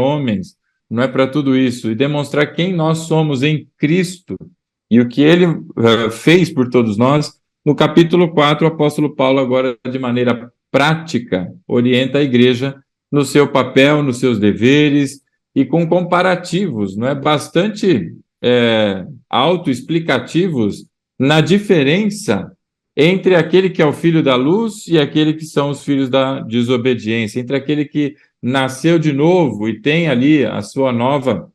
homens, não é para tudo isso, e demonstrar quem nós somos em Cristo e o que ele fez por todos nós. No capítulo 4, o apóstolo Paulo, agora de maneira prática, orienta a igreja no seu papel, nos seus deveres, e com comparativos, não é, bastante autoexplicativos na diferença entre aquele que é o filho da luz e aquele que são os filhos da desobediência, entre aquele que nasceu de novo e tem ali a sua nova,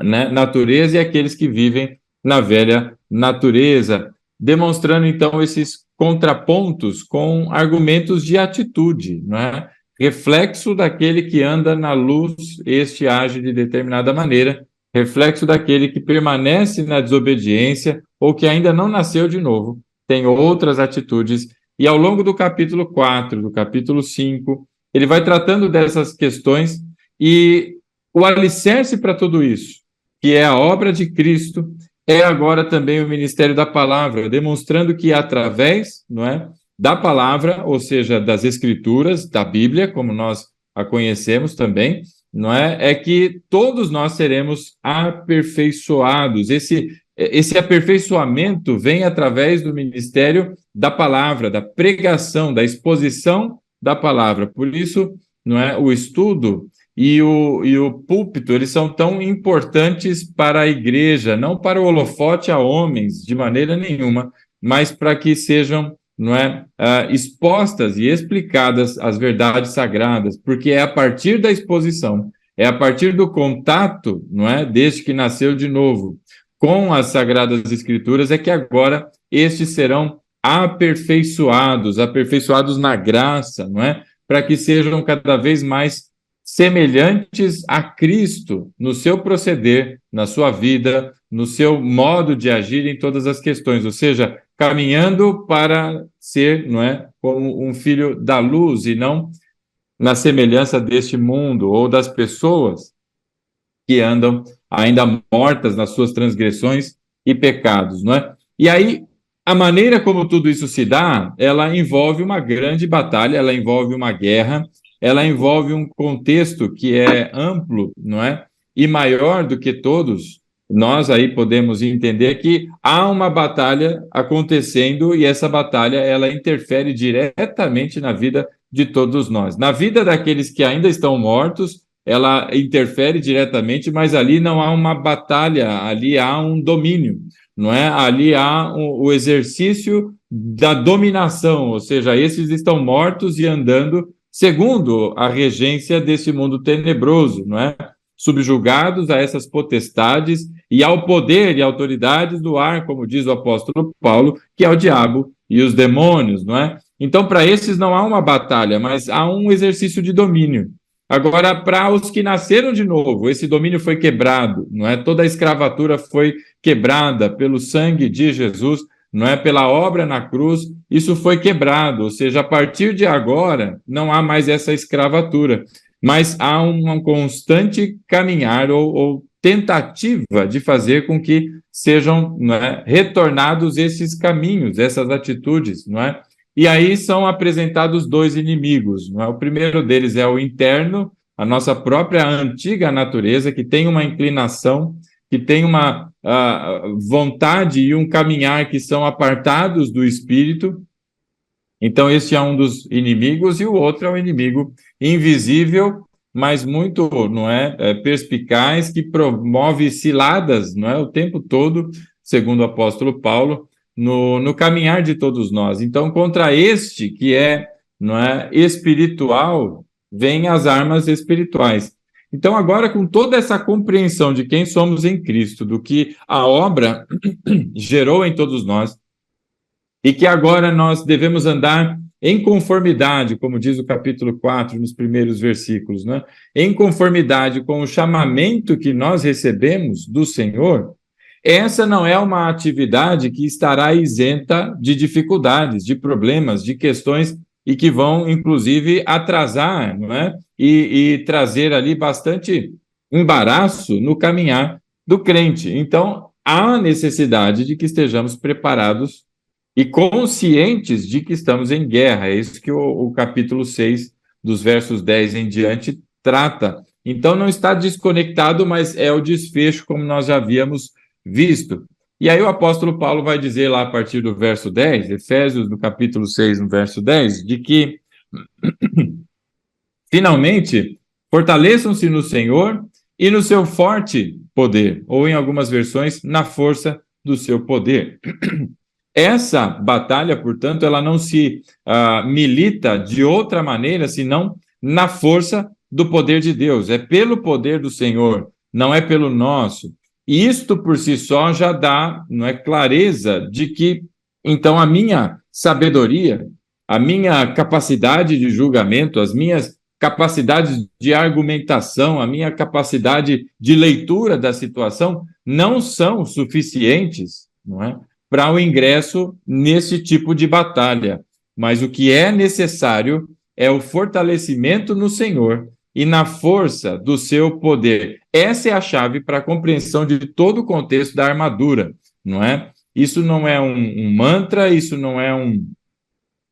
né, natureza, e aqueles que vivem na velha natureza, demonstrando então esses contrapontos com argumentos de atitude, não é? Reflexo daquele que anda na luz, este age de determinada maneira, reflexo daquele que permanece na desobediência ou que ainda não nasceu de novo, tem outras atitudes. E ao longo do capítulo 4, do capítulo 5, ele vai tratando dessas questões, e o alicerce para tudo isso, que é a obra de Cristo, é agora também o ministério da palavra, demonstrando que através, não é, da palavra, ou seja, das escrituras, da Bíblia, como nós a conhecemos também, não é, é que todos nós seremos aperfeiçoados. Esse aperfeiçoamento vem através do ministério da palavra, da pregação, da exposição da palavra. Por isso, não é, o estudo e o púlpito, eles são tão importantes para a igreja, não para o holofote a homens, de maneira nenhuma, mas para que sejam, não é, expostas e explicadas as verdades sagradas, porque é a partir da exposição, é a partir do contato, não é, desde que nasceu de novo, com as Sagradas Escrituras, é que agora estes serão aperfeiçoados na graça, não é, para que sejam cada vez mais semelhantes a Cristo no seu proceder, na sua vida, no seu modo de agir em todas as questões, ou seja, caminhando para ser, não é, como um filho da luz e não na semelhança deste mundo ou das pessoas que andam ainda mortas nas suas transgressões e pecados, não é? E aí, a maneira como tudo isso se dá, ela envolve uma grande batalha, ela envolve uma guerra, ela envolve um contexto que é amplo, não é? E maior do que todos. Nós aí podemos entender que há uma batalha acontecendo, e essa batalha, ela interfere diretamente na vida de todos nós. Na vida daqueles que ainda estão mortos, ela interfere diretamente, mas ali não há uma batalha, ali há um domínio, não é? Ali há o exercício da dominação, ou seja, esses estão mortos e andando segundo a regência desse mundo tenebroso, não é? Subjugados a essas potestades e ao poder e autoridades do ar, como diz o apóstolo Paulo, que é o diabo e os demônios, não é? Então, para esses não há uma batalha, mas há um exercício de domínio. Agora, para os que nasceram de novo, esse domínio foi quebrado, não é? Toda a escravatura foi quebrada pelo sangue de Jesus, não é, pela obra na cruz, isso foi quebrado, ou seja, a partir de agora não há mais essa escravatura, mas há um constante caminhar ou tentativa de fazer com que sejam, não é, retornados esses caminhos, essas atitudes, não é? E aí são apresentados dois inimigos, não é? O primeiro deles é o interno, a nossa própria antiga natureza, que tem uma inclinação, que tem uma vontade e um caminhar que são apartados do Espírito. Então, este é um dos inimigos, e o outro é um inimigo invisível, mas muito, não é, perspicaz, que promove ciladas, não é, o tempo todo, segundo o apóstolo Paulo, no caminhar de todos nós. Então, contra este que é, não é, espiritual, vêm as armas espirituais. Então, agora, com toda essa compreensão de quem somos em Cristo, do que a obra gerou em todos nós, e que agora nós devemos andar em conformidade, como diz o capítulo 4, nos primeiros versículos, né? Em conformidade com o chamamento que nós recebemos do Senhor, essa não é uma atividade que estará isenta de dificuldades, de problemas, de questões, e que vão, inclusive, atrasar, não é? E trazer ali bastante embaraço no caminhar do crente. Então, há necessidade de que estejamos preparados e conscientes de que estamos em guerra. É isso que o capítulo 6, dos versos 10 em diante, trata Então não está desconectado, mas é o desfecho, como nós já havíamos visto. E aí o apóstolo Paulo vai dizer lá a partir do verso 10, Efésios, no capítulo 6, no verso 10, de que, finalmente, fortaleçam-se no Senhor e no seu forte poder, ou em algumas versões, na força do seu poder. Essa batalha, portanto, ela não se milita de outra maneira, senão na força do poder de Deus. É pelo poder do Senhor, não é pelo nosso. E isto por si só já dá, não é, clareza de que, então, a minha sabedoria, a minha capacidade de julgamento, as minhas capacidades de argumentação, a minha capacidade de leitura da situação não são suficientes, não é, para o ingresso nesse tipo de batalha. Mas o que é necessário é o fortalecimento no Senhor e na força do seu poder. Essa é a chave para a compreensão de todo o contexto da armadura, não é? Isso não é um mantra, isso não é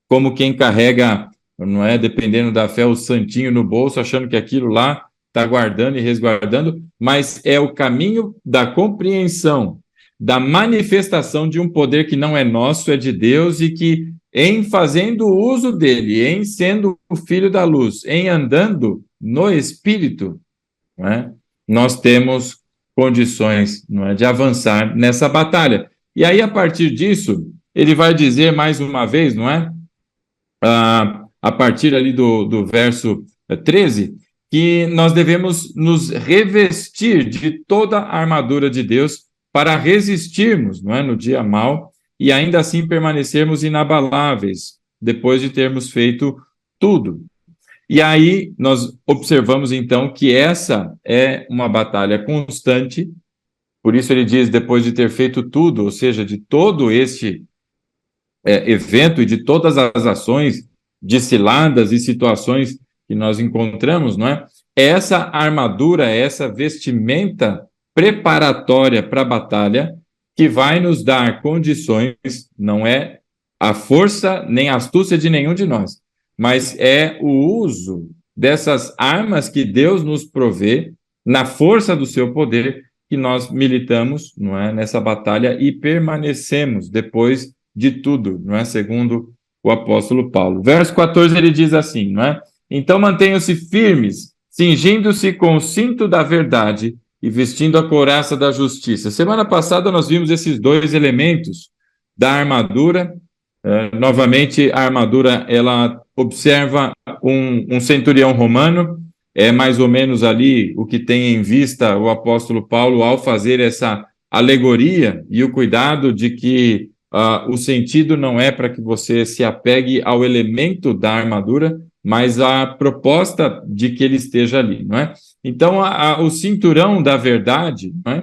como quem carrega, não é, dependendo da fé, o santinho no bolso, achando que aquilo lá está guardando e resguardando, mas é o caminho da compreensão, da manifestação de um poder que não é nosso, é de Deus, e que, em fazendo uso dele, em sendo o filho da luz, em andando no Espírito, não é, nós temos condições, não é, de avançar nessa batalha. E aí, a partir disso, ele vai dizer mais uma vez, não é? A partir ali do verso 13, que nós devemos nos revestir de toda a armadura de Deus para resistirmos, não é, no dia mau e ainda assim permanecermos inabaláveis, depois de termos feito tudo. E aí nós observamos, então, que essa é uma batalha constante, por isso ele diz, depois de ter feito tudo, ou seja, de todo este evento e de todas as ações de ciladas e situações que nós encontramos, não é? Essa armadura, essa vestimenta preparatória para a batalha que vai nos dar condições, não é a força nem a astúcia de nenhum de nós, mas é o uso dessas armas que Deus nos provê na força do seu poder que nós militamos, não é, nessa batalha e permanecemos depois de tudo, não é? Segundo o apóstolo Paulo. Verso 14, ele diz assim, não é? Então mantenham-se firmes, cingindo-se com o cinto da verdade e vestindo a couraça da justiça. Semana passada nós vimos esses dois elementos da armadura. Novamente, a armadura, ela observa um centurião romano, é mais ou menos ali o que tem em vista o apóstolo Paulo ao fazer essa alegoria e o cuidado de que o sentido não é para que você se apegue ao elemento da armadura, mas à proposta de que ele esteja ali, não é? Então, o cinturão da verdade, não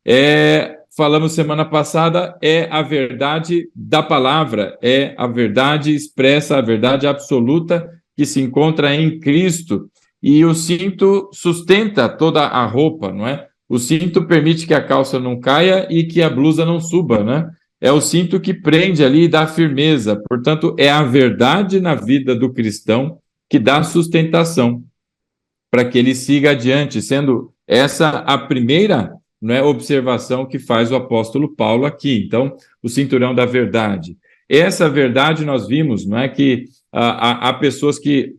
é? Falamos semana passada, é a verdade da palavra, é a verdade expressa, a verdade absoluta que se encontra em Cristo. E o cinto sustenta toda a roupa, não é? O cinto permite que a calça não caia e que a blusa não suba, né? É o cinto que prende ali e dá firmeza. Portanto, é a verdade na vida do cristão que dá sustentação para que ele siga adiante, sendo essa a primeira, não é, observação que faz o apóstolo Paulo aqui. Então, o cinturão da verdade. Essa verdade nós vimos, não é, que há pessoas que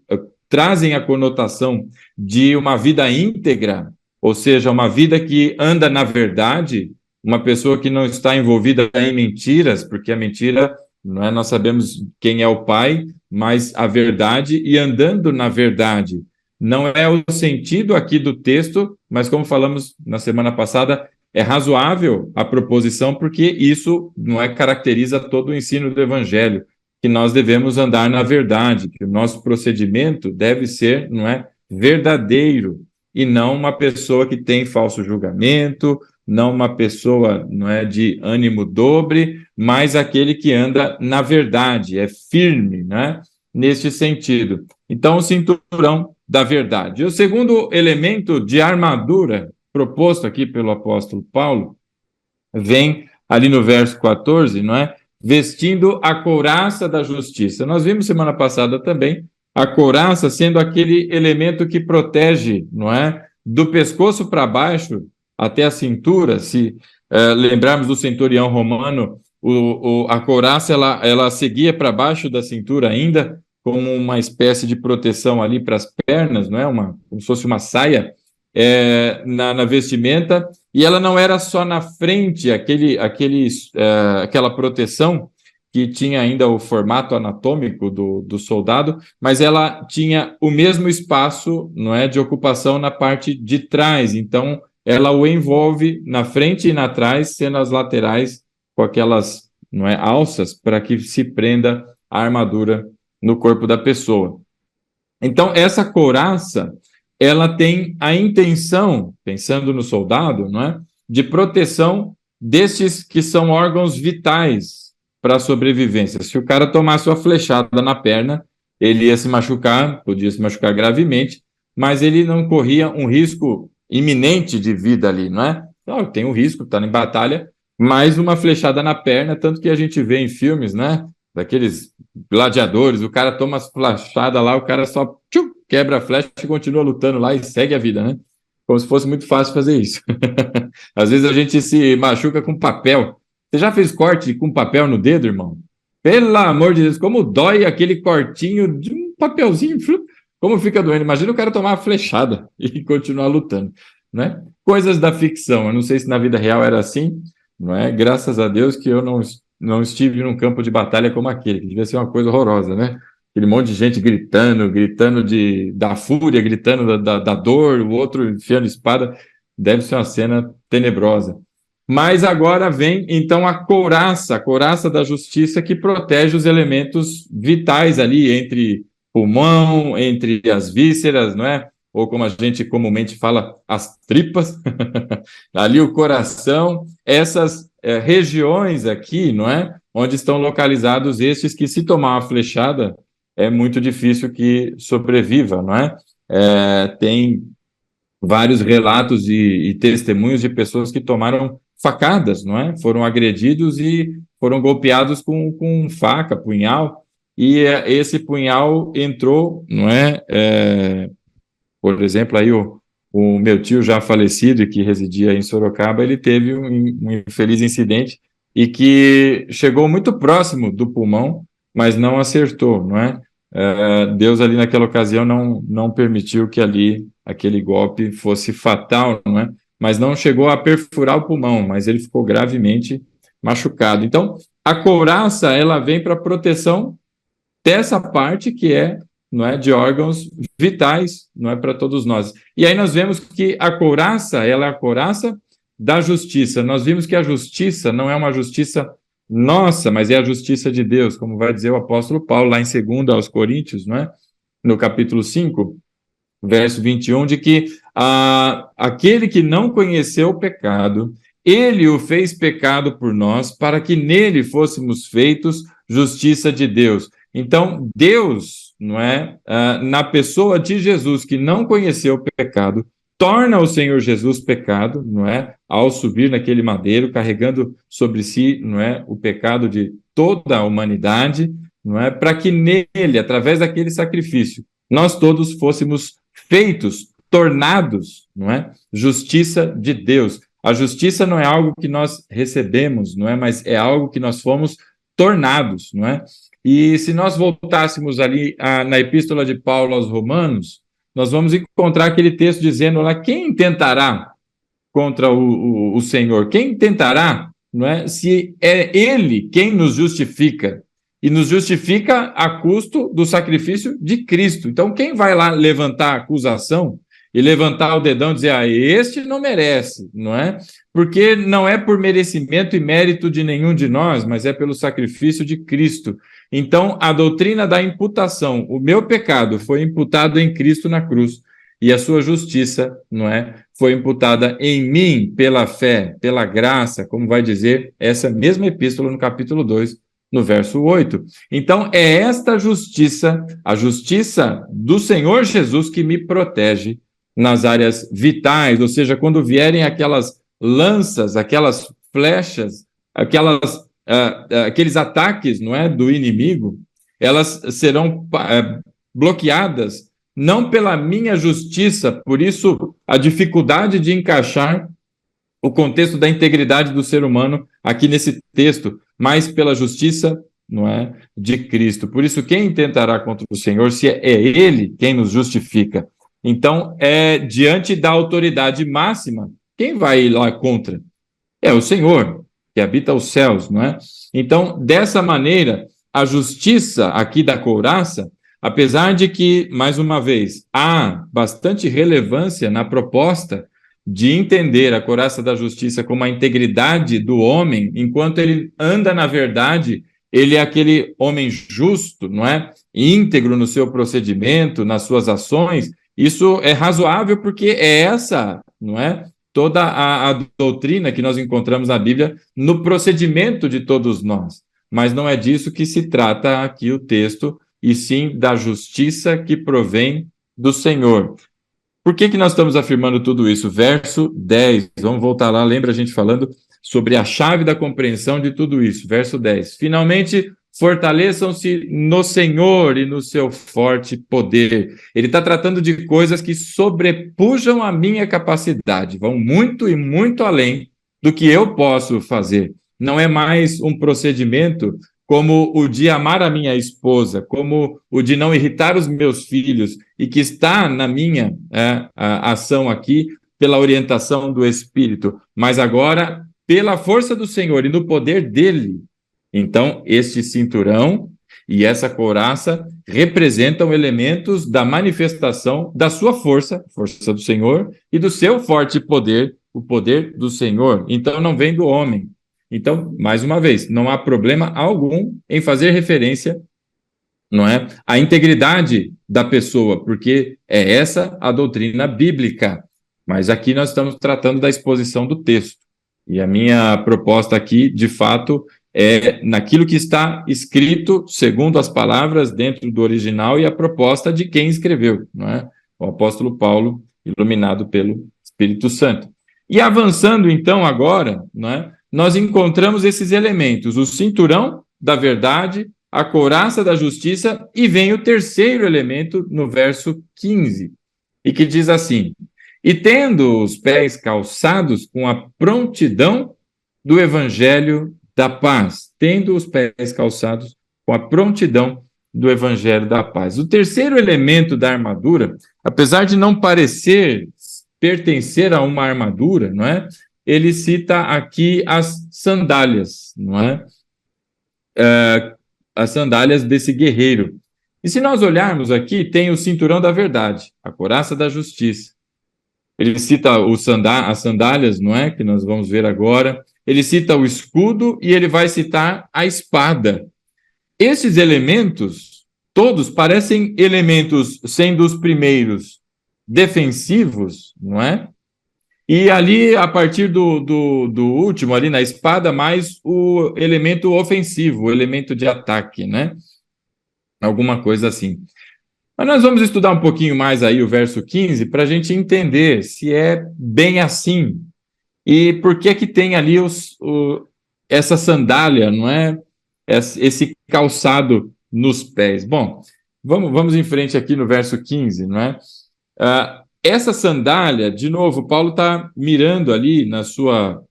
trazem a conotação de uma vida íntegra, ou seja, uma vida que anda na verdade, uma pessoa que não está envolvida em mentiras, porque a mentira, não é, nós sabemos quem é o pai, mas a verdade e andando na verdade. Não é o sentido aqui do texto, mas como falamos na semana passada, é razoável a proposição, porque isso não é caracteriza todo o ensino do Evangelho, que nós devemos andar na verdade, que o nosso procedimento deve ser, não é, verdadeiro, e não uma pessoa que tem falso julgamento, não uma pessoa, não é, de ânimo dobre, mas aquele que anda na verdade, é firme, né, neste sentido. Então, o cinturão da verdade. E o segundo elemento de armadura proposto aqui pelo apóstolo Paulo vem ali no verso 14, não é? Vestindo a couraça da justiça. Nós vimos semana passada também a couraça sendo aquele elemento que protege, não é? do pescoço para baixo até a cintura. Se lembrarmos do centurião romano, a couraça ela seguia para baixo da cintura ainda, como uma espécie de proteção ali para as pernas, não é? Como se fosse uma saia na vestimenta, e ela não era só na frente, aquela proteção que tinha ainda o formato anatômico do soldado, mas ela tinha o mesmo espaço, não é, de ocupação na parte de trás. Então, ela o envolve na frente e na trás, sendo as laterais com aquelas, não é, alças para que se prenda a armadura no corpo da pessoa. Então, essa couraça, ela tem a intenção, pensando no soldado, não é, de proteção destes que são órgãos vitais para a sobrevivência. Se o cara tomasse uma flechada na perna, ele ia se machucar, podia se machucar gravemente, mas ele não corria um risco iminente de vida ali, não é? Então, tem um risco, está em batalha, mas uma flechada na perna, tanto que a gente vê em filmes, né, daqueles gladiadores, o cara toma as flechadas lá, o cara só quebra a flecha e continua lutando lá e segue a vida, né? Como se fosse muito fácil fazer isso. Às vezes a gente se machuca com papel. Você já fez corte com papel no dedo, irmão? Pelo amor de Deus, como dói aquele cortinho de um papelzinho, como fica doendo. Imagina o cara tomar uma flechada e continuar lutando, né? Coisas da ficção. Eu não sei se na vida real era assim, não é? Graças a Deus que eu não estive num campo de batalha como aquele, que devia ser uma coisa horrorosa, né? Aquele monte de gente gritando da fúria, gritando da dor, o outro enfiando espada. Deve ser uma cena tenebrosa. Mas agora vem, então, a couraça da justiça, que protege os elementos vitais ali, entre pulmão, entre as vísceras, não é? Ou como a gente comumente fala, as tripas, ali o coração, essas regiões aqui, não é? Onde estão localizados estes que, se tomar uma flechada, é muito difícil que sobreviva, não é? Tem vários relatos e testemunhos de pessoas que tomaram facadas, não é? Foram agredidos e foram golpeados com faca, punhal, e esse punhal entrou, não é? Por exemplo, aí o meu tio já falecido, que residia em Sorocaba, ele teve um infeliz incidente e que chegou muito próximo do pulmão, mas não acertou, não é? Deus ali naquela ocasião não permitiu que ali aquele golpe fosse fatal, não é? Mas não chegou a perfurar o pulmão, mas ele ficou gravemente machucado. Então, a couraça, ela vem para proteção dessa parte que não é, de órgãos vitais, não é, para todos nós. E aí nós vemos que a couraça, ela é a couraça da justiça. Nós vimos que a justiça não é uma justiça nossa, mas é a justiça de Deus, como vai dizer o apóstolo Paulo lá em 2 aos Coríntios, não é? No capítulo 5, verso 21, de que aquele que não conheceu o pecado, ele o fez pecado por nós, para que nele fôssemos feitos justiça de Deus. Então, Deus, não é, na pessoa de Jesus, que não conheceu o pecado, torna o Senhor Jesus pecado, não é, ao subir naquele madeiro, carregando sobre si, não é, o pecado de toda a humanidade, não é, para que nele, através daquele sacrifício, nós todos fôssemos feitos, tornados, não é, justiça de Deus. A justiça não é algo que nós recebemos, não é, mas é algo que nós fomos tornados, não é? E se nós voltássemos ali na epístola de Paulo aos Romanos, nós vamos encontrar aquele texto dizendo lá: quem tentará contra o Senhor? Quem tentará, não é? Se é Ele quem nos justifica, e nos justifica a custo do sacrifício de Cristo. Então, quem vai lá levantar a acusação e levantar o dedão e dizer: este não merece, não é? Porque não é por merecimento e mérito de nenhum de nós, mas é pelo sacrifício de Cristo. Então, a doutrina da imputação, o meu pecado foi imputado em Cristo na cruz, e a sua justiça, não é, foi imputada em mim pela fé, pela graça, como vai dizer essa mesma epístola no capítulo 2, no verso 8. Então, é esta justiça, a justiça do Senhor Jesus, que me protege nas áreas vitais, ou seja, quando vierem aquelas lanças, aquelas flechas, aqueles ataques, não é, do inimigo, elas serão bloqueadas não pela minha justiça, por isso a dificuldade de encaixar o contexto da integridade do ser humano aqui nesse texto, mas pela justiça, não é, de Cristo. Por isso, quem tentará contra o Senhor, se é Ele quem nos justifica? Então, diante da autoridade máxima, quem vai ir lá contra? É o Senhor, que habita os céus, não é? Então, dessa maneira, a justiça aqui da couraça, apesar de que, mais uma vez, há bastante relevância na proposta de entender a couraça da justiça como a integridade do homem, enquanto ele anda na verdade, ele é aquele homem justo, não é? Íntegro no seu procedimento, nas suas ações. Isso é razoável porque é essa, não é? Toda a doutrina que nós encontramos na Bíblia no procedimento de todos nós. Mas não é disso que se trata aqui o texto, e sim da justiça que provém do Senhor. Por que nós estamos afirmando tudo isso? Verso 10, vamos voltar lá, lembra a gente falando sobre a chave da compreensão de tudo isso. Verso 10, finalmente fortaleçam-se no Senhor e no seu forte poder. Ele está tratando de coisas que sobrepujam a minha capacidade, vão muito e muito além do que eu posso fazer. Não é mais um procedimento como o de amar a minha esposa, como o de não irritar os meus filhos, e que está na minha ação aqui pela orientação do Espírito, mas agora pela força do Senhor e no poder dele. Então, este cinturão e essa couraça representam elementos da manifestação da sua força, força do Senhor, e do seu forte poder, o poder do Senhor. Então, não vem do homem. Então, mais uma vez, não há problema algum em fazer referência, não é, à integridade da pessoa, porque é essa a doutrina bíblica. Mas aqui nós estamos tratando da exposição do texto. E a minha proposta aqui, de fato, é naquilo que está escrito, segundo as palavras dentro do original, e a proposta de quem escreveu, não é? O apóstolo Paulo, iluminado pelo Espírito Santo. E avançando, então, agora, não é? Nós encontramos esses elementos, o cinturão da verdade, a couraça da justiça, e vem o terceiro elemento no verso 15, e que diz assim: e tendo os pés calçados com a prontidão do evangelho da paz. Tendo os pés calçados com a prontidão do evangelho da paz. O terceiro elemento da armadura, apesar de não parecer pertencer a uma armadura, não é? Ele cita aqui as sandálias, não é? As sandálias desse guerreiro. E se nós olharmos aqui, tem o cinturão da verdade, a couraça da justiça. Ele cita as sandálias, não é? Que nós vamos ver agora. Ele cita o escudo e ele vai citar a espada. Esses elementos, todos parecem elementos, sendo os primeiros defensivos, não é? E ali, a partir do último, ali na espada, mais o elemento ofensivo, o elemento de ataque, né? Alguma coisa assim. Mas nós vamos estudar um pouquinho mais aí o verso 15 para a gente entender se é bem assim. E por que tem ali essa sandália, não é? Esse calçado nos pés. Bom, vamos em frente aqui no verso 15, não é? Essa sandália, de novo, Paulo está mirando ali na sua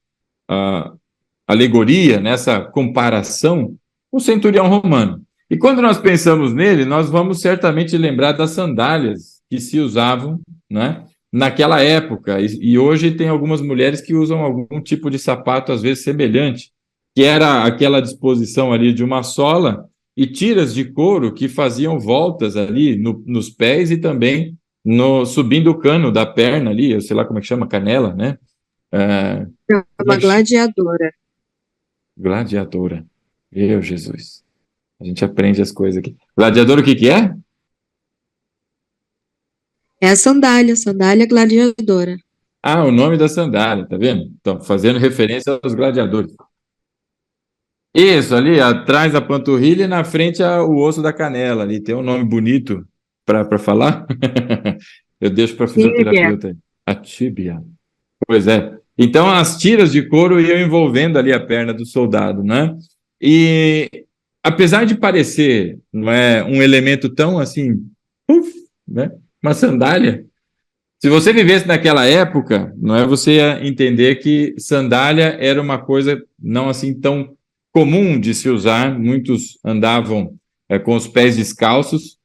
alegoria, nessa comparação, o centurião romano. E quando nós pensamos nele, nós vamos certamente lembrar das sandálias que se usavam, né, naquela época. E hoje tem algumas mulheres que usam algum tipo de sapato, às vezes semelhante, que era aquela disposição ali de uma sola e tiras de couro que faziam voltas ali nos pés e também subindo o cano da perna ali, eu sei lá como é que chama, canela, né? Uma gladiadora. Gladiadora. Meu Jesus. A gente aprende as coisas aqui. Gladiador, o que é? É a sandália gladiadora. Ah, o nome da sandália, tá vendo? Então, fazendo referência aos gladiadores. Isso, ali atrás da panturrilha e na frente o osso da canela. Ali tem um nome bonito para falar. Eu deixo para fisioterapeuta. A tíbia. Pois é. Então, as tiras de couro iam envolvendo ali a perna do soldado, né? E apesar de parecer, não é, um elemento tão assim, né? Uma sandália? Se você vivesse naquela época, não é, você ia entender que sandália era uma coisa não assim tão comum de se usar. Muitos andavam com os pés descalços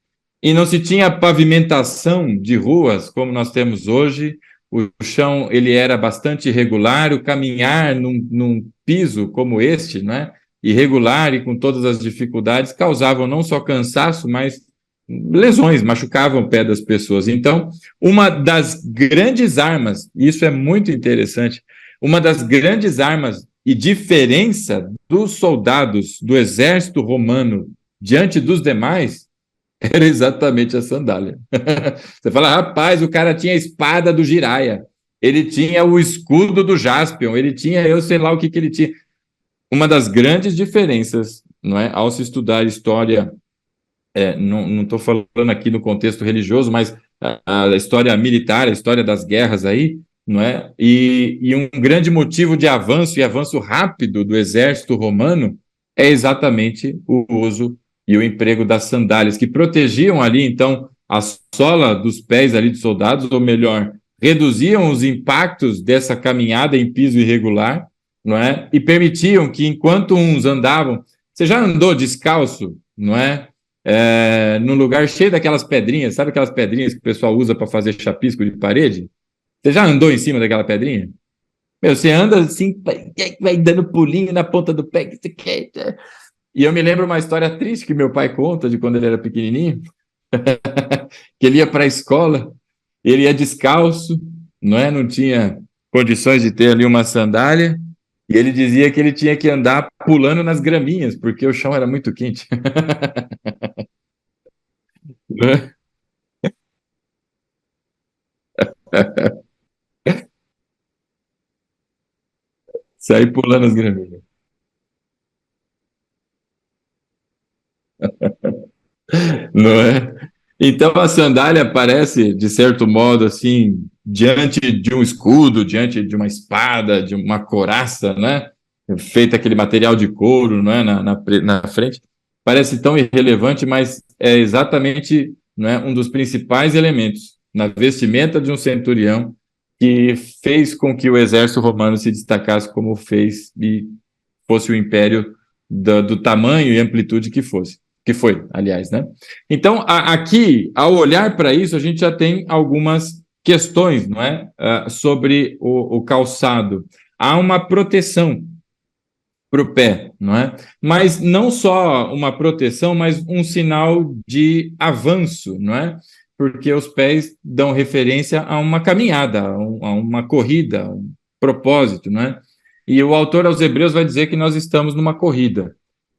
e não se tinha pavimentação de ruas como nós temos hoje. O chão ele era bastante irregular, o caminhar num piso como este, né, irregular e com todas as dificuldades, causavam não só cansaço, mas lesões, machucavam o pé das pessoas. Então, uma das grandes armas, e isso é muito interessante, uma das grandes armas e diferença dos soldados do exército romano diante dos demais era exatamente a sandália. Você fala, rapaz, o cara tinha a espada do Jiraya, ele tinha o escudo do Jaspion, ele tinha, eu sei lá o que ele tinha. Uma das grandes diferenças, não é, ao se estudar história, não estou falando aqui no contexto religioso, mas a história militar, a história das guerras aí, não é? E um grande motivo de avanço e avanço rápido do exército romano é exatamente o uso e o emprego das sandálias, que protegiam ali, então, a sola dos pés ali dos soldados, ou melhor, reduziam os impactos dessa caminhada em piso irregular, não é? E permitiam que, enquanto uns andavam, você já andou descalço, não é? Num lugar cheio daquelas pedrinhas, sabe aquelas pedrinhas que o pessoal usa para fazer chapisco de parede? Você já andou em cima daquela pedrinha? Meu, você anda assim, vai dando pulinho na ponta do pé. E eu me lembro uma história triste que meu pai conta de quando ele era pequenininho, que ele ia para a escola, ele ia descalço, não é? Não tinha condições de ter ali uma sandália, e ele dizia que ele tinha que andar pulando nas graminhas, porque o chão era muito quente. Sair pulando as graminhas. Não é? Então a sandália aparece, de certo modo, assim, diante de um escudo, diante de uma espada, de uma couraça, né? Feita aquele material de couro, não é? Na frente. Parece tão irrelevante, mas é exatamente, não é, um dos principais elementos na vestimenta de um centurião que fez com que o exército romano se destacasse como fez e fosse o império do tamanho e amplitude que foi, aliás, né? Então, aqui, ao olhar para isso, a gente já tem algumas questões, não é? Sobre o calçado. Há uma proteção para o pé, não é? Mas não só uma proteção, mas um sinal de avanço, não é? Porque os pés dão referência a uma caminhada, a uma corrida, a um propósito, não é? E o autor aos Hebreus vai dizer que nós estamos numa corrida.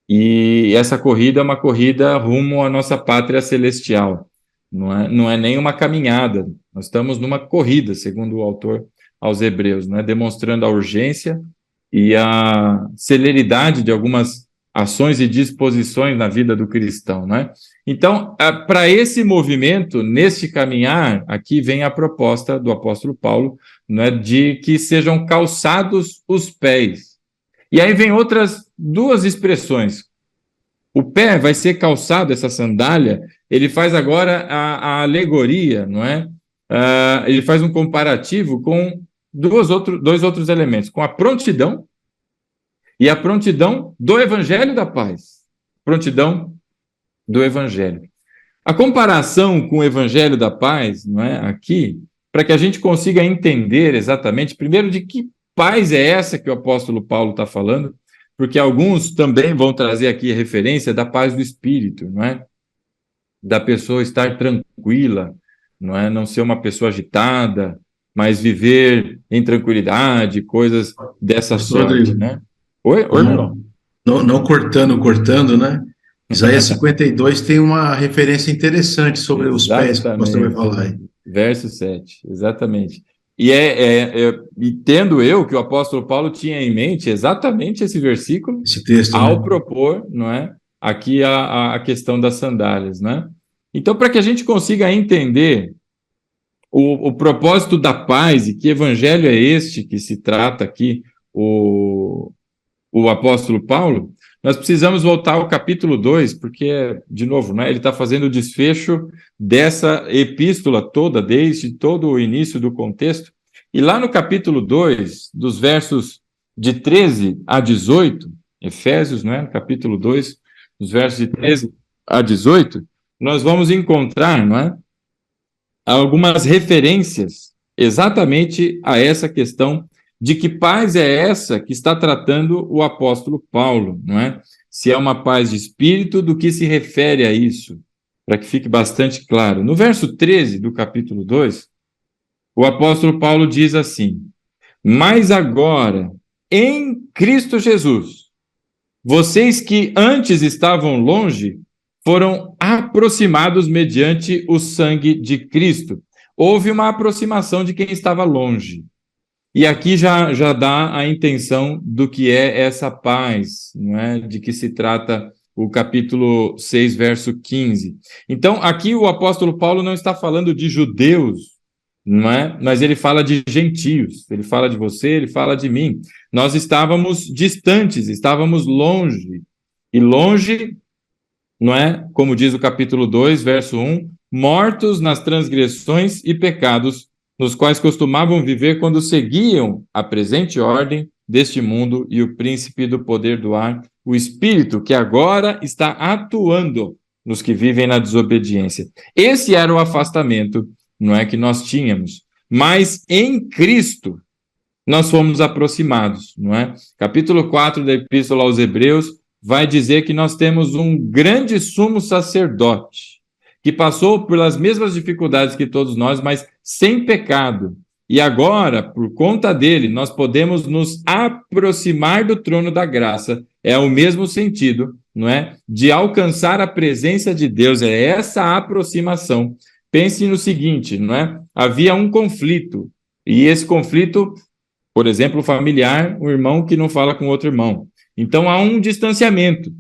E essa corrida é uma corrida rumo à nossa pátria celestial. Não é nem uma caminhada. Nós estamos numa corrida, segundo o autor aos Hebreus, né? Demonstrando a urgência e a celeridade de algumas ações e disposições na vida do cristão, né? Então, para esse movimento, neste caminhar, aqui vem a proposta do apóstolo Paulo, né, de que sejam calçados os pés. E aí vem outras duas expressões. O pé vai ser calçado, essa sandália, ele faz agora a alegoria, não é? Ele faz um comparativo com dois outros elementos, com a prontidão e a prontidão do evangelho da paz. Prontidão do evangelho. A comparação com o evangelho da paz, não é? Aqui, para que a gente consiga entender exatamente, primeiro, de que paz é essa que o apóstolo Paulo está falando, porque alguns também vão trazer aqui a referência da paz do espírito, não é? Da pessoa estar tranquila, não é? Não ser uma pessoa agitada, mas viver em tranquilidade, coisas dessa Pastor sorte, Rodrigo, né? Oi, meu irmão. não cortando, né? Isaías 52 tem uma referência interessante sobre os pés que o pastor vai falar aí. Verso 7, exatamente. E tendo eu que o apóstolo Paulo tinha em mente exatamente esse versículo, Esse texto, ao né? propor, não é, aqui a questão das sandálias, né? Então, para que a gente consiga entender o propósito da paz e que evangelho é este que se trata aqui o apóstolo Paulo, Nós precisamos voltar ao capítulo 2, porque, de novo, né, ele está fazendo o desfecho dessa epístola toda, desde todo o início do contexto. E lá no capítulo 2, dos versos de 13 a 18, Efésios, né, capítulo 2, dos versos de 13 a 18, nós vamos encontrar, não é, algumas referências exatamente a essa questão de que paz é essa que está tratando o apóstolo Paulo, não é? Se é uma paz de espírito, do que se refere a isso? Para que fique bastante claro. No verso 13 do capítulo 2, o apóstolo Paulo diz assim: mas agora, em Cristo Jesus, vocês que antes estavam longe, foram aproximados mediante o sangue de Cristo. Houve uma aproximação de quem estava longe. E aqui já dá a intenção do que é essa paz, não é? De que se trata o capítulo 6, verso 15. Então, aqui o apóstolo Paulo não está falando de judeus, não é? Mas ele fala de gentios, ele fala de você, ele fala de mim. Nós estávamos distantes, estávamos longe. E longe, não é? Como diz o capítulo 2, verso 1, mortos nas transgressões e pecados, nos quais costumavam viver quando seguiam a presente ordem deste mundo e o príncipe do poder do ar, o Espírito, que agora está atuando nos que vivem na desobediência. Esse era o afastamento, não é, que nós tínhamos. Mas em Cristo nós fomos aproximados, não é? Capítulo 4 da Epístola aos Hebreus vai dizer que nós temos um grande sumo sacerdote, que passou pelas mesmas dificuldades que todos nós, mas sem pecado. E agora, por conta dele, nós podemos nos aproximar do trono da graça. É o mesmo sentido, não é? De alcançar a presença de Deus. É essa aproximação. Pense no seguinte, não é? Havia um conflito. E esse conflito, por exemplo, familiar, um irmão que não fala com outro irmão. Então, há um distanciamento.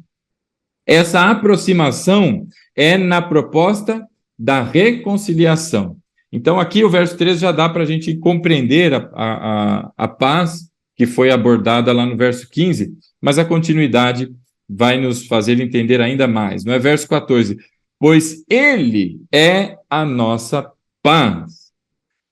Essa aproximação é na proposta da reconciliação. Então, aqui o verso 13 já dá para a gente compreender a paz que foi abordada lá no verso 15, mas a continuidade vai nos fazer entender ainda mais. No verso 14, pois ele é a nossa paz.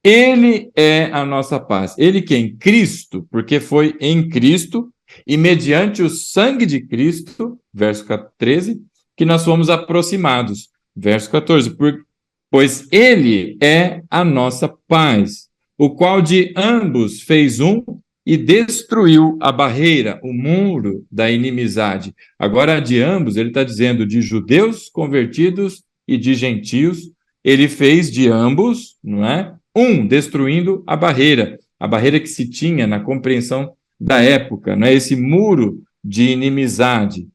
Ele é a nossa paz. Ele quem? Cristo, porque foi em Cristo e mediante o sangue de Cristo, verso 13, que nós fomos aproximados. Verso 14, pois ele é a nossa paz, o qual de ambos fez um e destruiu a barreira, o muro da inimizade. Agora, de ambos, ele está dizendo de judeus convertidos e de gentios, ele fez de ambos, não é? Um, destruindo a barreira que se tinha na compreensão da época, não é? Esse muro de inimizade.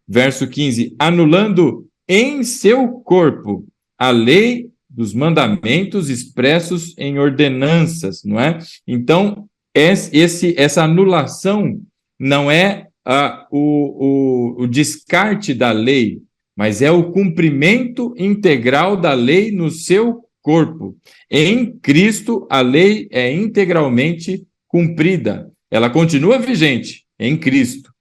Verso 15, anulando em seu corpo a lei dos mandamentos expressos em ordenanças, não é? Então, essa anulação não é o descarte da lei, mas é o cumprimento integral da lei no seu corpo. Em Cristo, a lei é integralmente cumprida. Ela continua vigente em Cristo,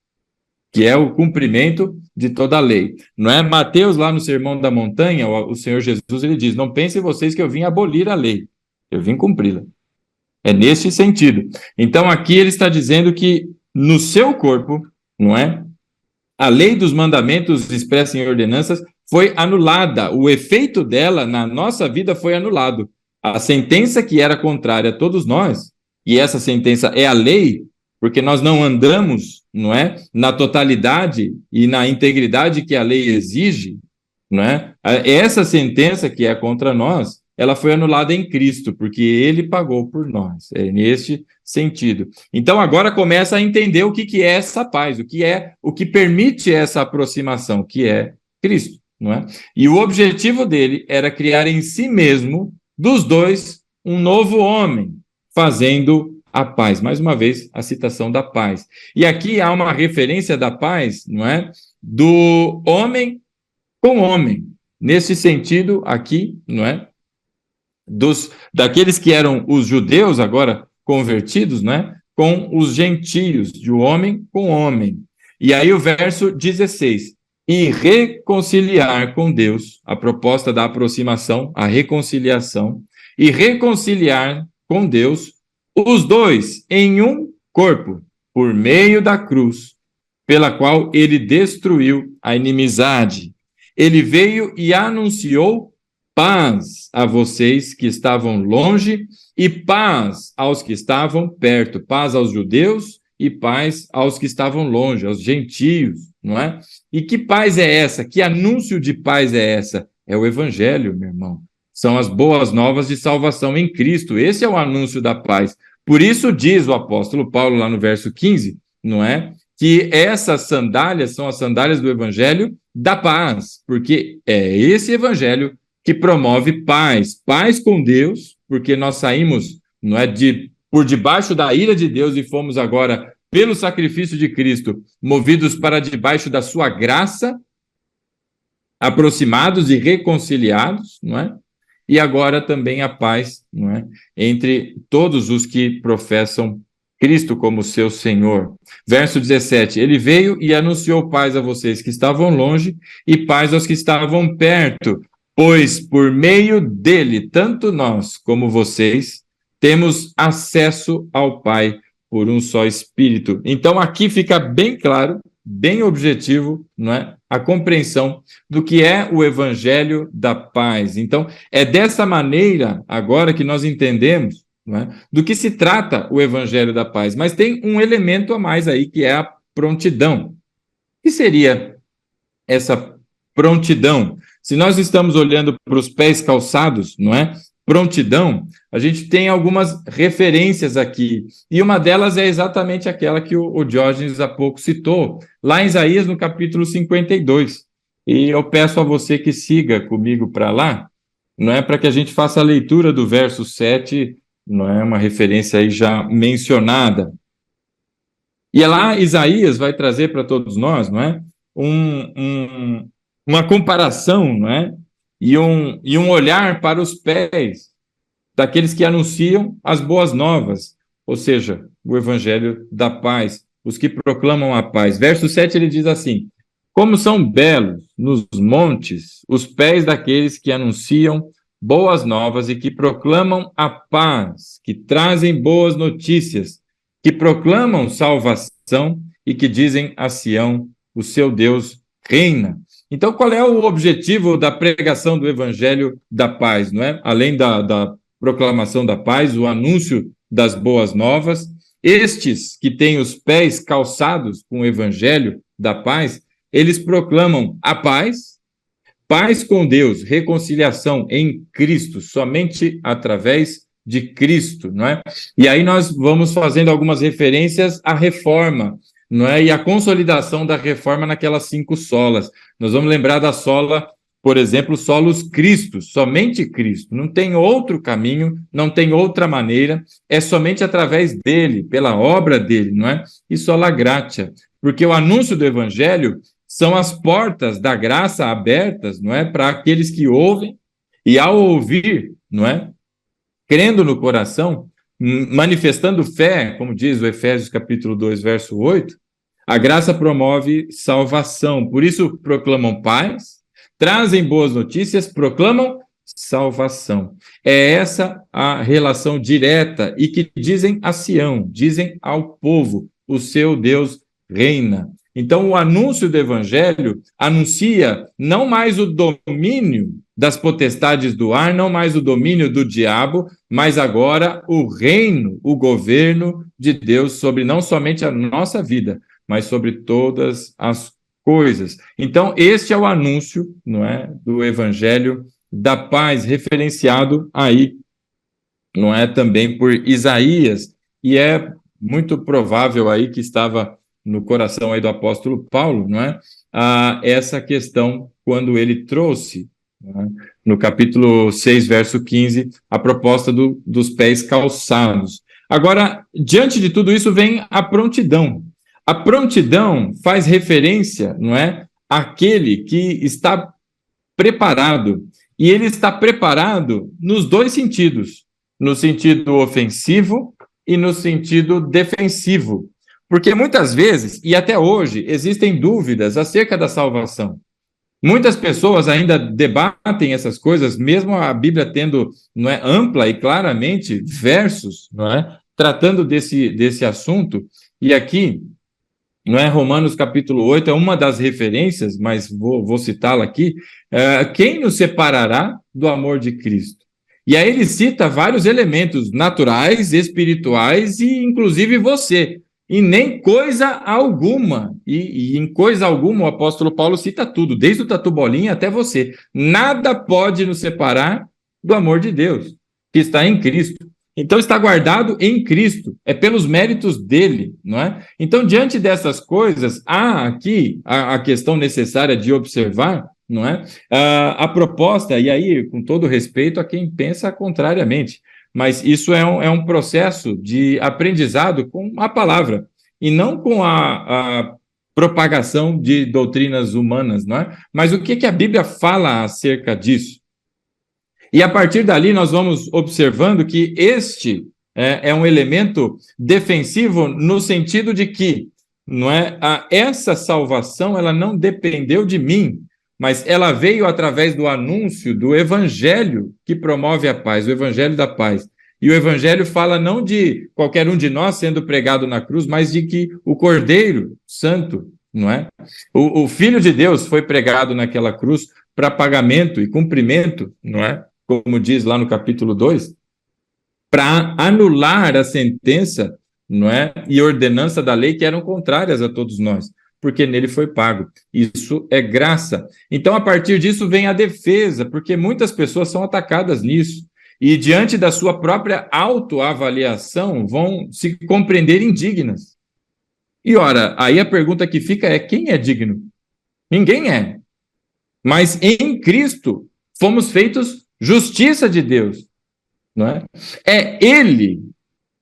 que é o cumprimento de toda a lei. Não é? Mateus, lá no Sermão da Montanha, o Senhor Jesus, ele diz, não pensem vocês que eu vim abolir a lei, eu vim cumpri-la. É nesse sentido. Então, aqui ele está dizendo que no seu corpo, não é? A lei dos mandamentos expressa em ordenanças foi anulada. O efeito dela na nossa vida foi anulado. A sentença que era contrária a todos nós, e essa sentença é a lei, porque nós não andamos, não é, na totalidade e na integridade que a lei exige, não é? Essa sentença que é contra nós, ela foi anulada em Cristo, porque ele pagou por nós. É neste sentido. Então agora começa a entender o que é essa paz, o que permite essa aproximação, que é Cristo, não é? E o objetivo dele era criar em si mesmo, dos dois, um novo homem, fazendo a paz. Mais uma vez, a citação da paz. E aqui há uma referência da paz, não é? Do homem com homem. Nesse sentido, aqui, não é? Daqueles que eram os judeus, agora convertidos, né? Com os gentios, de homem com homem. E aí o verso 16, e reconciliar com Deus, a proposta da aproximação, a reconciliação, e reconciliar com Deus os dois em um corpo, por meio da cruz, pela qual ele destruiu a inimizade. Ele veio e anunciou paz a vocês que estavam longe e paz aos que estavam perto, paz aos judeus e paz aos que estavam longe, aos gentios, não é? E que paz é essa? Que anúncio de paz é essa? É o evangelho, meu irmão. São as boas novas de salvação em Cristo. Esse é o anúncio da paz. Por isso diz o apóstolo Paulo lá no verso 15, não é? Que essas sandálias são as sandálias do evangelho da paz, porque é esse evangelho que promove paz, paz com Deus, porque nós saímos, não é, por debaixo da ira de Deus e fomos agora, pelo sacrifício de Cristo, movidos para debaixo da sua graça, aproximados e reconciliados, não é? E agora também a paz, não é, entre todos os que professam Cristo como seu Senhor. Verso 17, ele veio e anunciou paz a vocês que estavam longe e paz aos que estavam perto, pois por meio dele, tanto nós como vocês, temos acesso ao Pai por um só Espírito. Então aqui fica bem claro, bem objetivo, não é? A compreensão do que é o Evangelho da paz. Então, é dessa maneira, agora, que nós entendemos, não é, do que se trata o Evangelho da paz. Mas tem um elemento a mais aí, que é a prontidão. O que seria essa prontidão? Se nós estamos olhando para os pés calçados, não é? Prontidão, a gente tem algumas referências aqui, e uma delas é exatamente aquela que o Diógenes há pouco citou, lá em Isaías, no capítulo 52. E eu peço a você que siga comigo para lá, não é, para que a gente faça a leitura do verso 7, não é, uma referência aí já mencionada. E lá Isaías vai trazer para todos nós, não é, uma comparação, não é, e um olhar para os pés daqueles que anunciam as boas novas, ou seja, o evangelho da paz, os que proclamam a paz. Verso 7 ele diz assim, como são belos nos montes os pés daqueles que anunciam boas novas e que proclamam a paz, que trazem boas notícias, que proclamam salvação e que dizem a Sião, o seu Deus reina. Então, qual é o objetivo da pregação do Evangelho da paz, não é? Além da proclamação da paz, o anúncio das boas novas, estes que têm os pés calçados com o Evangelho da paz, eles proclamam a paz, paz com Deus, reconciliação em Cristo, somente através de Cristo, não é? E aí nós vamos fazendo algumas referências à reforma, não é? E a consolidação da reforma naquelas 5 solas. Nós vamos lembrar da sola, por exemplo, solos Cristo, somente Cristo. Não tem outro caminho, não tem outra maneira, é somente através dele, pela obra dele, não é? E sola gratia, porque o anúncio do evangelho são as portas da graça abertas, não é? Para aqueles que ouvem e ao ouvir, não é? Crendo no coração, manifestando fé, como diz o Efésios capítulo 2, verso 8, a graça promove salvação. Por isso proclamam paz, trazem boas notícias, proclamam salvação. É essa a relação direta e que dizem a Sião, dizem ao povo, o seu Deus reina. Então o anúncio do evangelho anuncia não mais o domínio das potestades do ar, não mais o domínio do diabo, mas agora o reino, o governo de Deus sobre não somente a nossa vida, mas sobre todas as coisas. Então, este é o anúncio, não é, do evangelho da paz, referenciado aí, não é, também por Isaías, e é muito provável aí que estava no coração aí do apóstolo Paulo, não é, essa questão quando ele trouxe, no capítulo 6, verso 15, a proposta dos pés calçados. Agora, diante de tudo isso, vem a prontidão. A prontidão faz referência, não é, àquele que está preparado. E ele está preparado nos dois sentidos, no sentido ofensivo e no sentido defensivo. Porque muitas vezes, e até hoje, existem dúvidas acerca da salvação. Muitas pessoas ainda debatem essas coisas, mesmo a Bíblia tendo, não é, ampla e claramente versos, não é, tratando desse assunto. E aqui, não é, Romanos capítulo 8 é uma das referências, mas vou citá-la aqui. Quem nos separará do amor de Cristo? E aí ele cita vários elementos naturais, espirituais e inclusive você. E nem coisa alguma. E em coisa alguma o apóstolo Paulo cita tudo, desde o tatu bolinha até você. Nada pode nos separar do amor de Deus, que está em Cristo. Então está guardado em Cristo, é pelos méritos dele, não é? Então, diante dessas coisas, há aqui a questão necessária de observar, não é? A proposta, e aí, com todo respeito a quem pensa contrariamente, mas isso é um processo de aprendizado com a palavra, e não com a propagação de doutrinas humanas, não é? Mas o que a Bíblia fala acerca disso? E a partir dali nós vamos observando que este é um elemento defensivo no sentido de que, não é, essa salvação ela não dependeu de mim, mas ela veio através do anúncio do evangelho que promove a paz, o evangelho da paz. E o evangelho fala não de qualquer um de nós sendo pregado na cruz, mas de que o Cordeiro Santo, não é? O Filho de Deus foi pregado naquela cruz para pagamento e cumprimento, não é? Como diz lá no capítulo 2, para anular a sentença, não é? E ordenança da lei que eram contrárias a todos nós, porque nele foi pago. Isso é graça. Então, a partir disso vem a defesa, porque muitas pessoas são atacadas nisso, e diante da sua própria autoavaliação vão se compreender indignas. E, ora, aí a pergunta que fica é, quem é digno? Ninguém é. Mas em Cristo fomos feitos justiça de Deus, não é? É Ele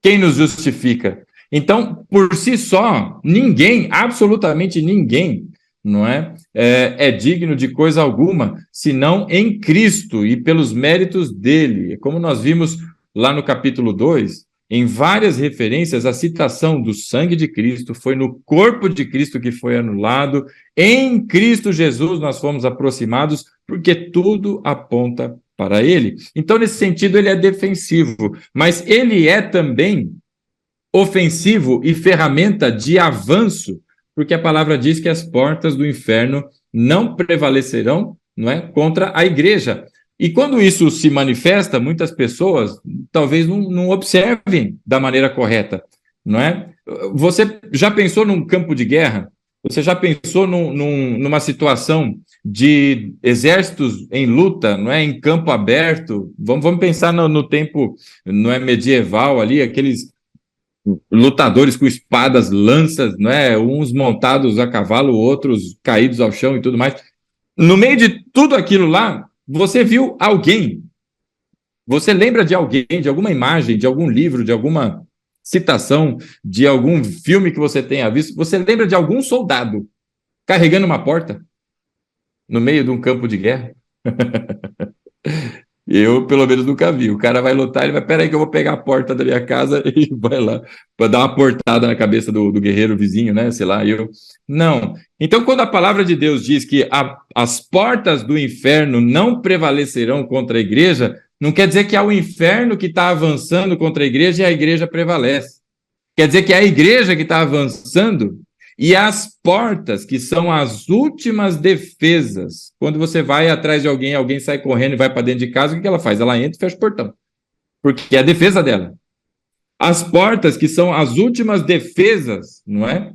quem nos justifica. Então, por si só, ninguém, absolutamente ninguém, não é? É digno de coisa alguma, senão em Cristo e pelos méritos dele. Como nós vimos lá no capítulo 2, em várias referências, a citação do sangue de Cristo foi no corpo de Cristo que foi anulado, em Cristo Jesus nós fomos aproximados, porque tudo aponta para ele. Então, nesse sentido, ele é defensivo, mas ele é também ofensivo e ferramenta de avanço, porque a palavra diz que as portas do inferno não prevalecerão, não é, contra a igreja. E quando isso se manifesta, muitas pessoas talvez não observem da maneira correta, não é? Você já pensou num campo de guerra? Você já pensou numa situação de exércitos em luta, não é, em campo aberto? Vamos pensar no tempo, não é, medieval ali, aqueles lutadores com espadas, lanças, não é, uns montados a cavalo, outros caídos ao chão e tudo mais. No meio de tudo aquilo lá, você viu alguém? Você lembra de alguém, de alguma imagem, de algum livro, de alguma citação, de algum filme que você tenha visto? Você lembra de algum soldado carregando uma porta no meio de um campo de guerra? Eu, pelo menos, nunca vi. O cara vai lutar, ele vai, peraí que eu vou pegar a porta da minha casa e vai lá para dar uma portada na cabeça do guerreiro vizinho, né? Sei lá, Não. Então, quando a palavra de Deus diz que as portas do inferno não prevalecerão contra a igreja, não quer dizer que é o inferno que está avançando contra a igreja e a igreja prevalece. Quer dizer que é a igreja que está avançando e as portas, que são as últimas defesas. Quando você vai atrás de alguém, alguém sai correndo e vai para dentro de casa, o que ela faz? Ela entra e fecha o portão, porque é a defesa dela. As portas, que são as últimas defesas, não é?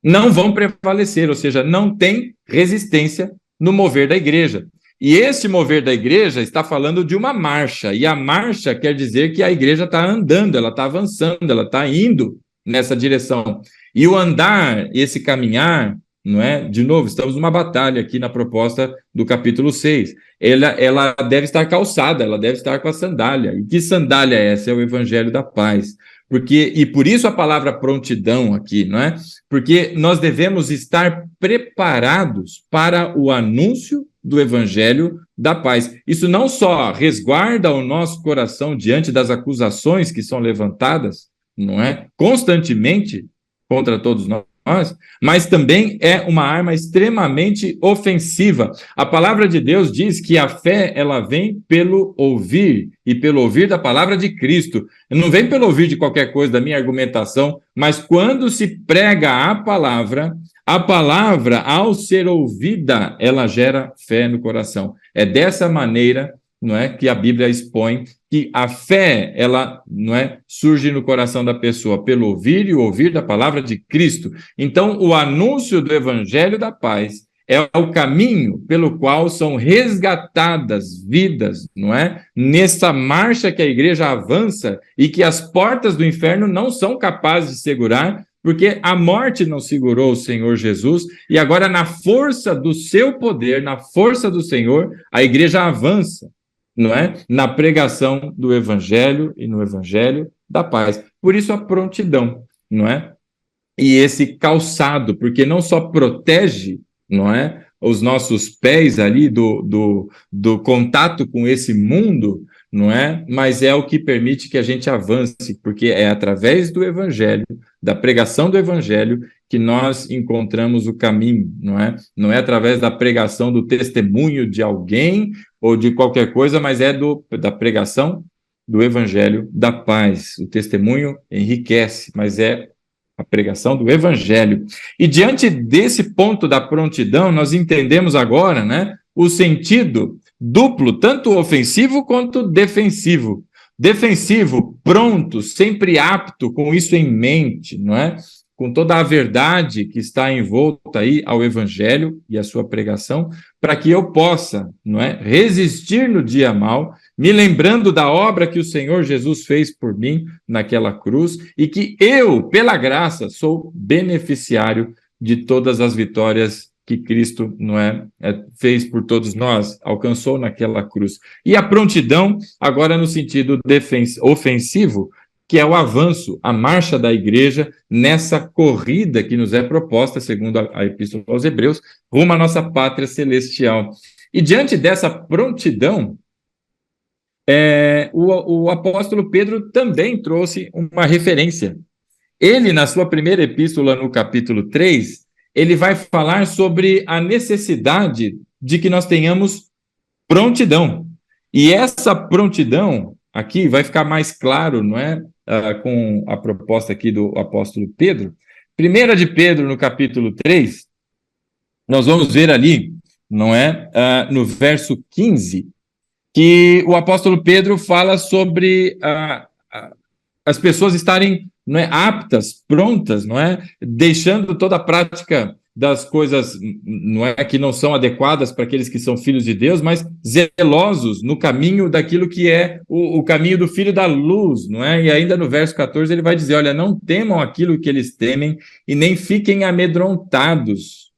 Não vão prevalecer, ou seja, não tem resistência no mover da igreja. E esse mover da igreja está falando de uma marcha, e a marcha quer dizer que a igreja está andando, ela está avançando, ela está indo nessa direção. E o andar, esse caminhar, não é? De novo, estamos numa batalha aqui na proposta do capítulo 6. Ela deve estar calçada, ela deve estar com a sandália. E que sandália é essa? É o evangelho da paz. E por isso a palavra prontidão aqui, não é? Porque nós devemos estar preparados para o anúncio do evangelho da paz. Isso não só resguarda o nosso coração diante das acusações que são levantadas, não é? Constantemente, contra todos nós, mas também é uma arma extremamente ofensiva. A palavra de Deus diz que a fé, ela vem pelo ouvir, e pelo ouvir da palavra de Cristo. Não vem pelo ouvir de qualquer coisa, da minha argumentação, mas quando se prega a palavra, ao ser ouvida, ela gera fé no coração. É dessa maneira, não é, que a Bíblia expõe que a fé, ela, não é, surge no coração da pessoa pelo ouvir e o ouvir da palavra de Cristo. Então, o anúncio do Evangelho da Paz é o caminho pelo qual são resgatadas vidas, não é? Nessa marcha que a igreja avança e que as portas do inferno não são capazes de segurar, porque a morte não segurou o Senhor Jesus, e agora, na força do seu poder, na força do Senhor, a igreja avança, não é? Na pregação do Evangelho e no Evangelho da paz. Por isso a prontidão, não é? E esse calçado, porque não só protege, não é, os nossos pés ali do contato com esse mundo, não é? Mas é o que permite que a gente avance, porque é através do Evangelho, da pregação do Evangelho, que nós encontramos o caminho, não é? Não é através da pregação do testemunho de alguém ou de qualquer coisa, mas é da pregação do Evangelho da paz. O testemunho enriquece, mas é a pregação do Evangelho. E diante desse ponto da prontidão, nós entendemos agora, né, o sentido duplo, tanto ofensivo quanto defensivo. Defensivo, pronto, sempre apto, com isso em mente, não é? Com toda a verdade que está envolta aí ao Evangelho e à sua pregação, para que eu possa, não é, resistir no dia mau, me lembrando da obra que o Senhor Jesus fez por mim naquela cruz, e que eu, pela graça, sou beneficiário de todas as vitórias que Cristo, não é, fez por todos nós, alcançou naquela cruz. E a prontidão, agora no sentido ofensivo, que é o avanço, a marcha da igreja nessa corrida que nos é proposta, segundo a Epístola aos Hebreus, rumo à nossa pátria celestial. E diante dessa prontidão, o apóstolo Pedro também trouxe uma referência. Ele, na sua primeira epístola, no capítulo 3, ele vai falar sobre a necessidade de que nós tenhamos prontidão. E essa prontidão, aqui, vai ficar mais claro, não é? Com a proposta aqui do apóstolo Pedro. 1 de Pedro, no capítulo 3, nós vamos ver ali, não é? No verso 15, que o apóstolo Pedro fala sobre as pessoas estarem, não é, aptas, prontas, não é? Deixando toda a prática das coisas, não é, que não são adequadas para aqueles que são filhos de Deus, mas zelosos no caminho daquilo que é o caminho do filho da luz, não é? E ainda no verso 14 ele vai dizer, olha, não temam aquilo que eles temem e nem fiquem amedrontados.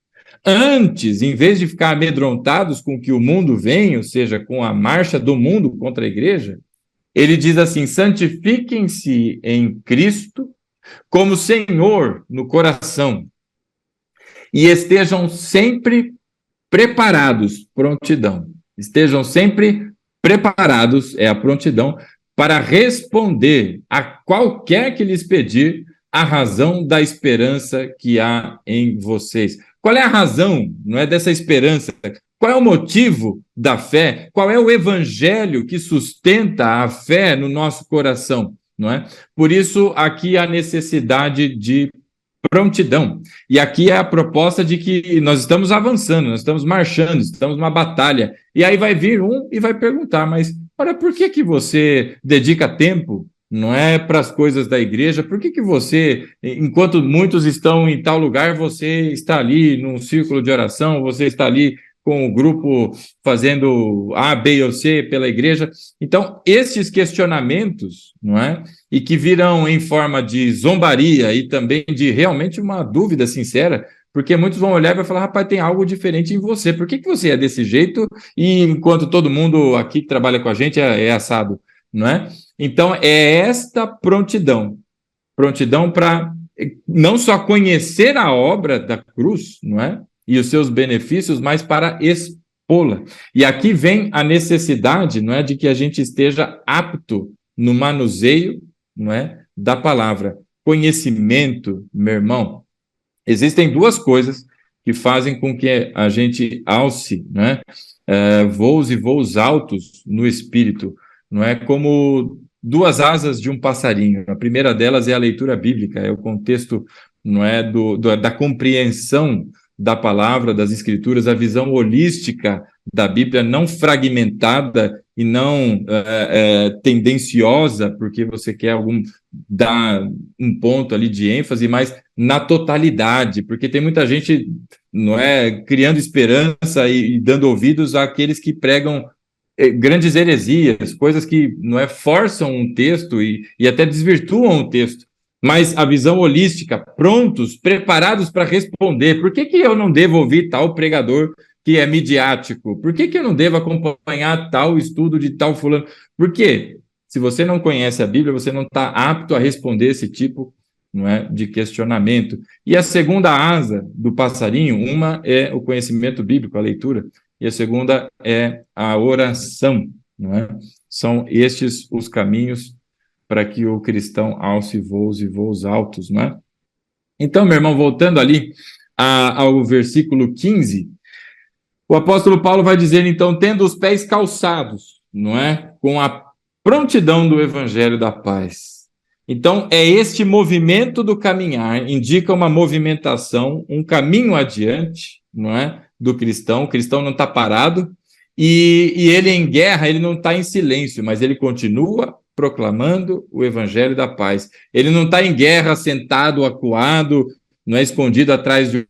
Antes, em vez de ficar amedrontados com o que o mundo vem, ou seja, com a marcha do mundo contra a igreja, ele diz assim, santifiquem-se em Cristo como Senhor no coração, e estejam sempre preparados, prontidão. Estejam sempre preparados, é a prontidão, para responder a qualquer que lhes pedir a razão da esperança que há em vocês. Qual é a razão, não é, dessa esperança? Qual é o motivo da fé? Qual é o evangelho que sustenta a fé no nosso coração, não é? Por isso, aqui a necessidade de prontidão. E aqui é a proposta de que nós estamos avançando, nós estamos marchando, estamos numa batalha. E aí vai vir um e vai perguntar, mas olha, por que você dedica tempo, não é, para as coisas da igreja? Por que você, enquanto muitos estão em tal lugar, você está ali num círculo de oração, você está ali com o grupo fazendo A, B ou C pela igreja? Então, esses questionamentos, não é? E que virão em forma de zombaria e também de realmente uma dúvida sincera, porque muitos vão olhar e vão falar, rapaz, tem algo diferente em você, por que você é desse jeito e enquanto todo mundo aqui que trabalha com a gente é assado, não é? Então, é esta prontidão para não só conhecer a obra da cruz, não é? E os seus benefícios, mas para expô-la. E aqui vem a necessidade, não é, de que a gente esteja apto no manuseio, não é, da palavra. conhecimento, meu irmão, existem duas coisas que fazem com que a gente alce, né? Voos e voos altos no espírito, não é como duas asas de um passarinho. A primeira delas é a leitura bíblica, é o contexto, não é, da compreensão da palavra, das escrituras, a visão holística da Bíblia, não fragmentada e não tendenciosa, porque você quer dar um ponto ali de ênfase, mas na totalidade, porque tem muita gente, não é, criando esperança e dando ouvidos àqueles que pregam grandes heresias, coisas que não é, forçam um texto e até desvirtuam o texto. Mas a visão holística, prontos, preparados para responder. Por que eu não devo ouvir tal pregador que é midiático? Por que eu não devo acompanhar tal estudo de tal fulano? Por quê? Se você não conhece a Bíblia, você não está apto a responder esse tipo, não é, de questionamento. E a segunda asa do passarinho, uma é o conhecimento bíblico, a leitura, e a segunda é a oração, não é? São estes os caminhos para que o cristão alce voos e voos altos, não é? Então, meu irmão, voltando ali ao versículo 15, o apóstolo Paulo vai dizer, então, tendo os pés calçados, não é? Com a prontidão do evangelho da paz. Então, é este movimento do caminhar, indica uma movimentação, um caminho adiante, não é? Do cristão. O cristão não está parado, e ele em guerra, ele não está em silêncio, mas ele continua proclamando o evangelho da paz. Ele não está em guerra, sentado, acuado, não é, escondido atrás de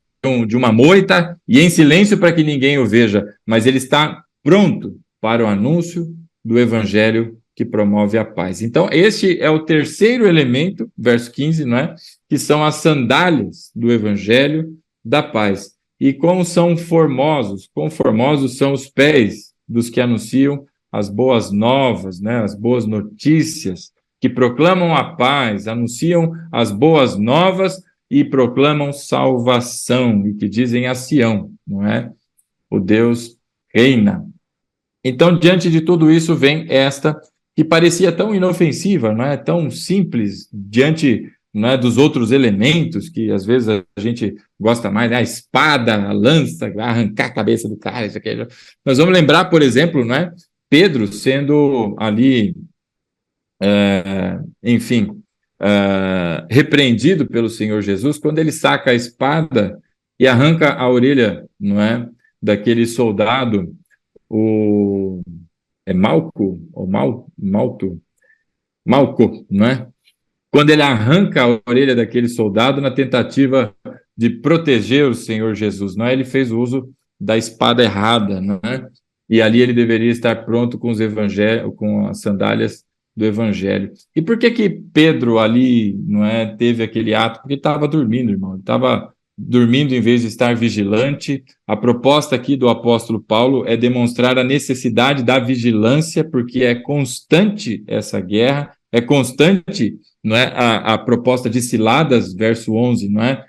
uma moita e em silêncio para que ninguém o veja, mas ele está pronto para o anúncio do evangelho que promove a paz. Então, este é o terceiro elemento, verso 15, não é? Que são as sandálias do evangelho da paz. E como são formosos, quão formosos são os pés dos que anunciam as boas novas, né? As boas notícias, que proclamam a paz, anunciam as boas novas e proclamam salvação, e que dizem a Sião, não é? O Deus reina. Então, diante de tudo isso, vem esta, que parecia tão inofensiva, não é? Tão simples, diante, não é, dos outros elementos, que às vezes a gente gosta mais, né? A espada, a lança, arrancar a cabeça do cara, isso aqui. Nós vamos lembrar, por exemplo, não é? Pedro sendo ali, repreendido pelo Senhor Jesus, quando ele saca a espada e arranca a orelha, não é, daquele soldado, Malco, não é? Quando ele arranca a orelha daquele soldado na tentativa de proteger o Senhor Jesus, não é? Ele fez uso da espada errada, não é? E ali ele deveria estar pronto com com as sandálias do evangelho. E por que Pedro ali, não é, teve aquele ato? Porque estava dormindo, irmão. Ele estava dormindo em vez de estar vigilante. A proposta aqui do apóstolo Paulo é demonstrar a necessidade da vigilância, porque é constante essa guerra, é constante, não é, a proposta de ciladas, verso 11, não é?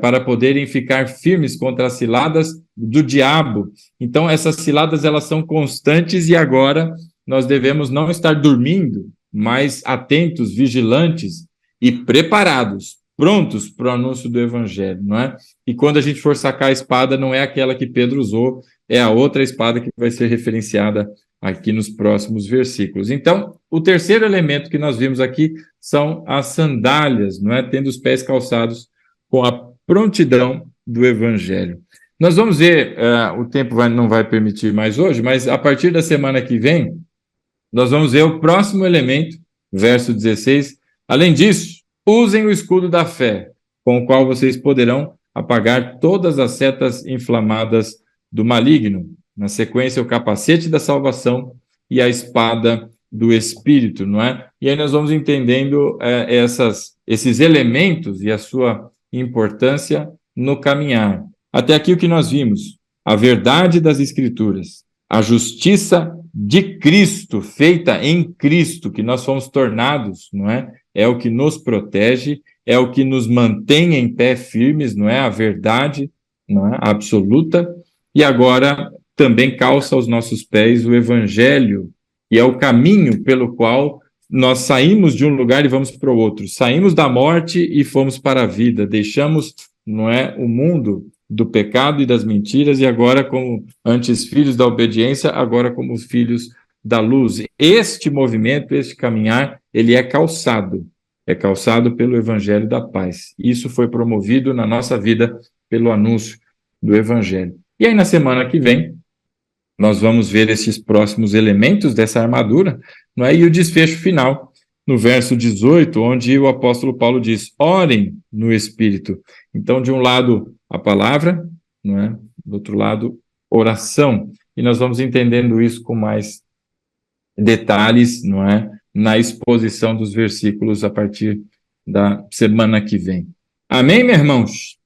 Para poderem ficar firmes contra as ciladas do diabo. Então, essas ciladas, elas são constantes, e agora nós devemos não estar dormindo, mas atentos, vigilantes e preparados, prontos para o anúncio do evangelho, não é? E quando a gente for sacar a espada, não é aquela que Pedro usou, é a outra espada que vai ser referenciada aqui nos próximos versículos. Então, o terceiro elemento que nós vimos aqui são as sandálias, não é? Tendo os pés calçados com a prontidão do evangelho. Nós vamos ver, o tempo não vai permitir mais hoje, mas a partir da semana que vem, nós vamos ver o próximo elemento, verso 16. Além disso, usem o escudo da fé, com o qual vocês poderão apagar todas as setas inflamadas do maligno. Na sequência, o capacete da salvação e a espada do Espírito, não é? E aí nós vamos entendendo esses elementos e a sua importância no caminhar. Até aqui o que nós vimos: a verdade das Escrituras, a justiça de Cristo, feita em Cristo, que nós fomos tornados, não é? É o que nos protege, é o que nos mantém em pé firmes, não é? A verdade, não é? Absoluta. E agora também calça aos nossos pés o Evangelho, e é o caminho pelo qual nós saímos de um lugar e vamos para o outro. Saímos da morte e fomos para a vida. Deixamos, não é, o mundo do pecado e das mentiras, e agora como antes filhos da obediência, agora como filhos da luz. Este movimento, este caminhar, ele é calçado pelo Evangelho da Paz. Isso foi promovido na nossa vida pelo anúncio do Evangelho. E aí, na semana que vem, nós vamos ver esses próximos elementos dessa armadura, não é? E o desfecho final, no verso 18, onde o apóstolo Paulo diz: orem no Espírito. Então, de um lado, a palavra, não é? Do outro lado, oração. E nós vamos entendendo isso com mais detalhes, não é? Na exposição dos versículos a partir da semana que vem. Amém, meus irmãos?